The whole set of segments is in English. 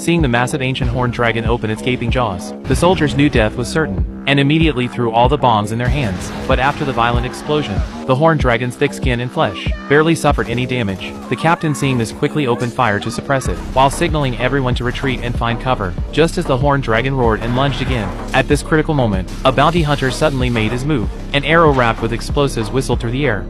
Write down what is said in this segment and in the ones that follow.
seeing the massive ancient horned dragon open its gaping jaws. The soldiers knew death was certain, and immediately threw all the bombs in their hands. But after the violent explosion, the horned dragon's thick skin and flesh barely suffered any damage. The captain, seeing this, quickly opened fire to suppress it, while signaling everyone to retreat and find cover. Just as the horned dragon roared and lunged again, at this critical moment, a bounty hunter suddenly made his move. An arrow wrapped with explosives whistled through the air.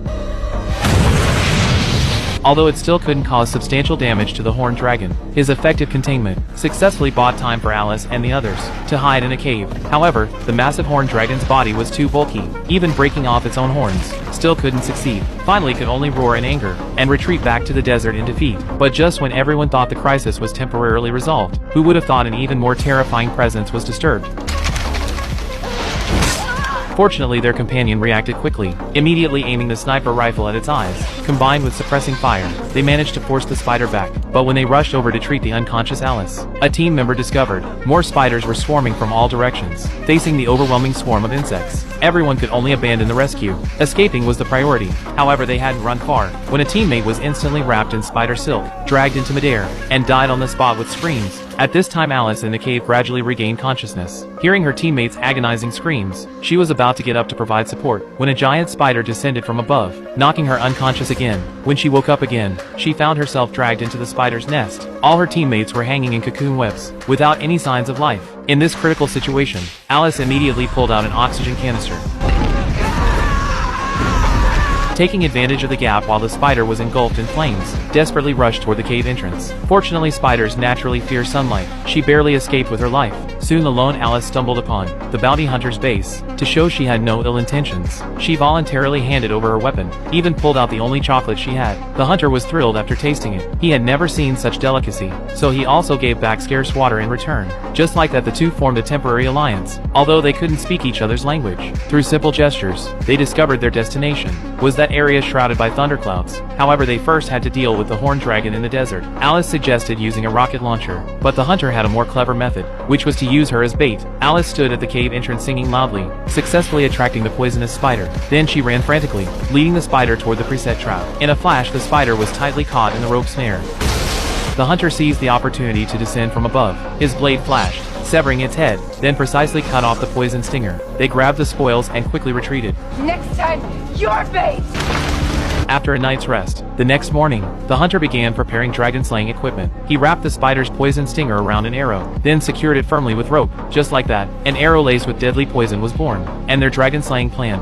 Although it still couldn't cause substantial damage to the horned dragon, his effective containment successfully bought time for Alice and the others to hide in a cave. However, the massive horned dragon's body was too bulky. Even breaking off its own horns still couldn't succeed. Finally, could only roar in anger and retreat back to the desert in defeat. But just when everyone thought the crisis was temporarily resolved, who would have thought an even more terrifying presence was disturbed? Fortunately, their companion reacted quickly, immediately aiming the sniper rifle at its eyes. Combined with suppressing fire, they managed to force the spider back. But when they rushed over to treat the unconscious Alice, a team member discovered more spiders were swarming from all directions. Facing the overwhelming swarm of insects, everyone could only abandon the rescue. Escaping was the priority. However, they hadn't run far when a teammate was instantly wrapped in spider silk, dragged into midair, and died on the spot with screams. At this time, Alice in the cave gradually regained consciousness. Hearing her teammates' agonizing screams, she was about to get up to provide support when a giant spider descended from above, knocking her unconscious again. When she woke up again, she found herself dragged into the spider's nest. All her teammates were hanging in cocoon webs, without any signs of life. In this critical situation, Alice immediately pulled out an oxygen canister. Taking advantage of the gap while the spider was engulfed in flames, desperately rushed toward the cave entrance. Fortunately, spiders naturally fear sunlight. She barely escaped with her life. Soon the lone Alice stumbled upon the bounty hunter's base. To show she had no ill intentions, she voluntarily handed over her weapon, even pulled out the only chocolate she had. The hunter was thrilled after tasting it. He had never seen such delicacy, so he also gave back scarce water in return. Just like that, the two formed a temporary alliance, although they couldn't speak each other's language. Through simple gestures, they discovered their destination was that area shrouded by thunderclouds. However, they first had to deal with the horned dragon in the desert. Alice suggested using a rocket launcher, but the hunter had a more clever method, which was to use her as bait. Alice stood at the cave entrance singing loudly, successfully attracting the poisonous spider. Then she ran frantically, leading the spider toward the preset trap. In a flash, the spider was tightly caught in the rope snare. The hunter seized the opportunity to descend from above. His blade flashed, severing its head, then precisely cut off the poison stinger. They grabbed the spoils and quickly retreated. Next time, your bait! After a night's rest, the next morning, the hunter began preparing dragon-slaying equipment. He wrapped the spider's poison stinger around an arrow, then secured it firmly with rope. Just like that, an arrow laced with deadly poison was born, and their dragon-slaying plan